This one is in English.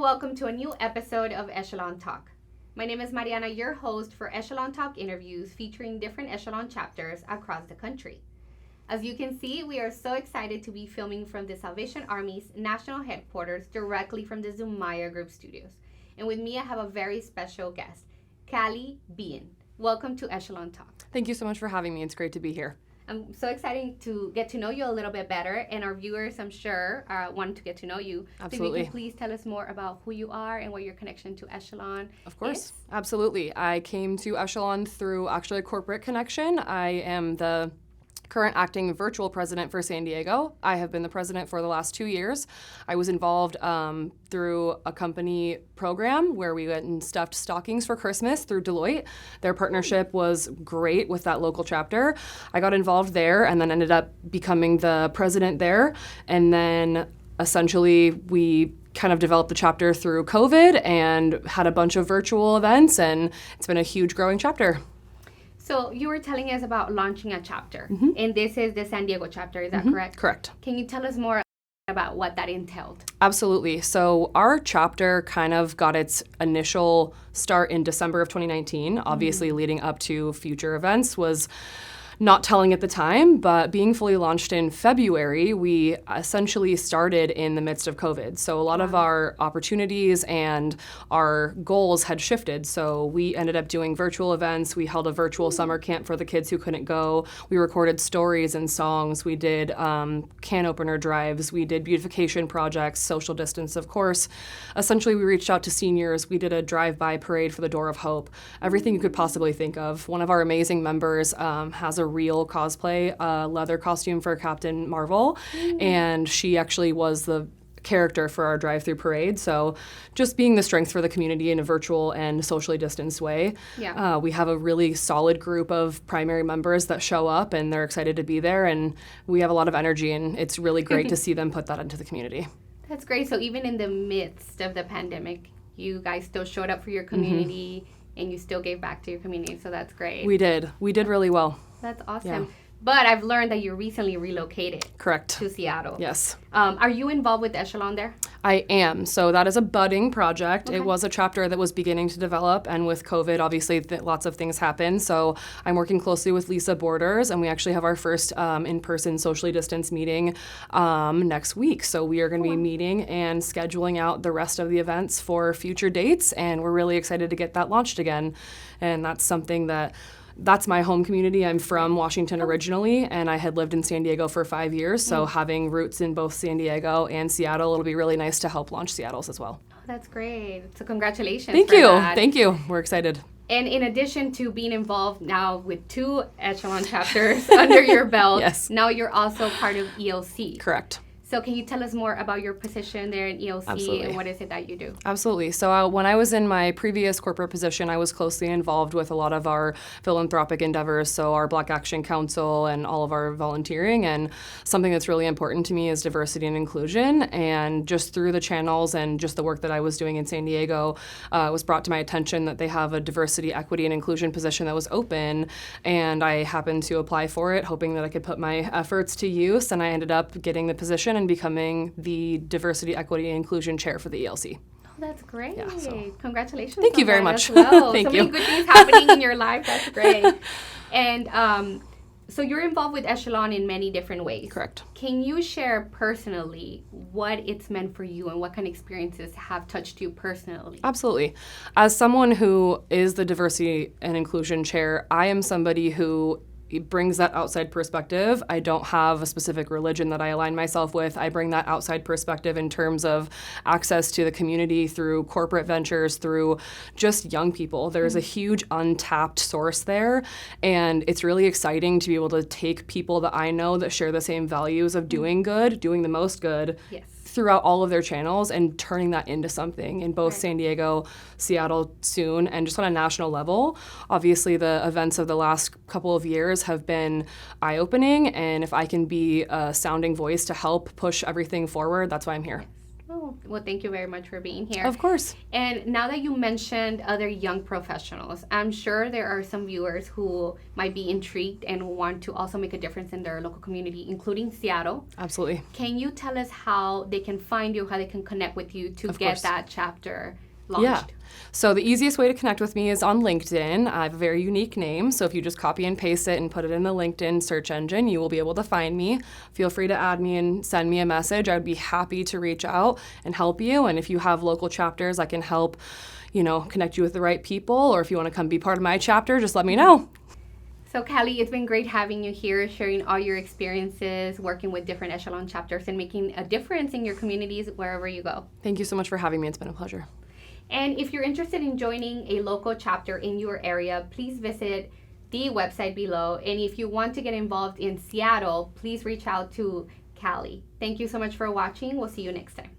welcome to a new episode of Echelon Talk. My name is Mariana, your host for Echelon Talk interviews featuring different Echelon chapters across the country. As you can see, we are so excited to be filming from the Salvation Army's national headquarters directly from the Zumaya Group studios. And with me, I have a very special guest, Kally, Behen. Welcome to Echelon Talk. Thank you so much for having me. It's great to be here. I'm so excited to get to know you a little bit better, and our viewers, I'm sure, want to get to know you. Absolutely. So if you can please tell us more about who you are and what your connection to Echelon Of course. is. Absolutely. I came to Echelon through actually a corporate connection. I am the current acting virtual president for San Diego. I have been the president for the last 2 years. I was involved through a company program where we went and stuffed stockings for Christmas through Deloitte. Their partnership was great with that local chapter. I got involved there and then ended up becoming the president there. And then essentially we kind of developed the chapter through COVID and had a bunch of virtual events, and it's been a huge growing chapter. So you were telling us about launching a chapter, and this is the San Diego chapter, is that correct? Correct. Can you tell us more about what that entailed? Absolutely. So our chapter kind of got its initial start in December of 2019. Obviously, leading up to future events was not telling at the time, but being fully launched in February, we essentially started in the midst of COVID. So a lot of our opportunities and our goals had shifted. So we ended up doing virtual events. We held a virtual summer camp for the kids who couldn't go. We recorded stories and songs. We did can opener drives. We did beautification projects, social distance, of course. Essentially, we reached out to seniors. We did a drive-by parade for the Door of Hope. Everything you could possibly think of. One of our amazing members has a real cosplay leather costume for Captain Marvel, and she actually was the character for our drive-through parade. So just being the strength for the community in a virtual and socially distanced way. Yeah. We have a really solid group of primary members that show up, and they're excited to be there, and we have a lot of energy, and it's really great to see them put that into the community. That's great. So even in the midst of the pandemic, you guys still showed up for your community, and you still gave back to your community. So that's great. We did really well. That's awesome. Yeah. But I've learned that you recently relocated Correct. to Seattle. Yes. Are you involved with Echelon there? I am. So that is a budding project. Okay. It was a chapter that was beginning to develop, and with COVID, obviously, lots of things happened. So I'm working closely with Lisa Borders, and we actually have our first in-person socially distanced meeting next week. So we are going to be meeting and scheduling out the rest of the events for future dates, and we're really excited to get that launched again. And that's something that's my home community. I'm from Washington originally, and I had lived in San Diego for 5 years. So having roots in both San Diego and Seattle, it'll be really nice to help launch Seattle's as well. Oh, that's great. So congratulations. Thank for you. that. Thank you. We're excited. And in addition to being involved now with 2 Echelon chapters under your belt, Yes. now you're also part of ELC. Correct. So can you tell us more about your position there in ELC Absolutely. and what is it that you do? Absolutely. So when I was in my previous corporate position, I was closely involved with a lot of our philanthropic endeavors, so our Black Action Council and all of our volunteering. And something that's really important to me is diversity and inclusion. And just through the channels and just the work that I was doing in San Diego, it was brought to my attention that they have a diversity, equity, and inclusion position that was open. And I happened to apply for it, hoping that I could put my efforts to use. And I ended up getting the position and becoming the Diversity, Equity, and Inclusion Chair for the ELC. Oh, that's great. Yeah, so- Congratulations. Thank you on very that much. as well. Thank so you. many good things happening in your life. That's great. And so you're involved with Echelon in many different ways. Correct. Can you share personally what it's meant for you and what kind of experiences have touched you personally? Absolutely. As someone who is the Diversity and Inclusion Chair, I am somebody who brings that outside perspective. I don't have a specific religion that I align myself with. I bring that outside perspective in terms of access to the community through corporate ventures, through just young people. There's a huge untapped source there, and it's really exciting to be able to take people that I know that share the same values of doing good, doing the most good, Yes. throughout all of their channels and turning that into something in both Right. San Diego, Seattle soon, and just on a national level. Obviously, the events of the last couple of years have been eye-opening, and if I can be a sounding voice to help push everything forward, that's why I'm here. Oh, Well, thank you very much for being here. Of course. And now that you mentioned other young professionals, I'm sure there are some viewers who might be intrigued and want to also make a difference in their local community, including Seattle. Absolutely. Can you tell us how they can find you, how they can connect with you to get that chapter launched? Yeah. So the easiest way to connect with me is on LinkedIn. I have a very unique name, so if you just copy and paste it and put it in the LinkedIn search engine, you will be able to find me. Feel free to add me and send me a message. I would be happy to reach out and help you. And if you have local chapters, I can help, connect you with the right people. Or if you want to come be part of my chapter, just let me know. So, Kally, it's been great having you here, sharing all your experiences, working with different Echelon chapters, and making a difference in your communities wherever you go. Thank you so much for having me. It's been a pleasure. And if you're interested in joining a local chapter in your area, please visit the website below. And if you want to get involved in Seattle, please reach out to Kally. Thank you so much for watching. We'll see you next time.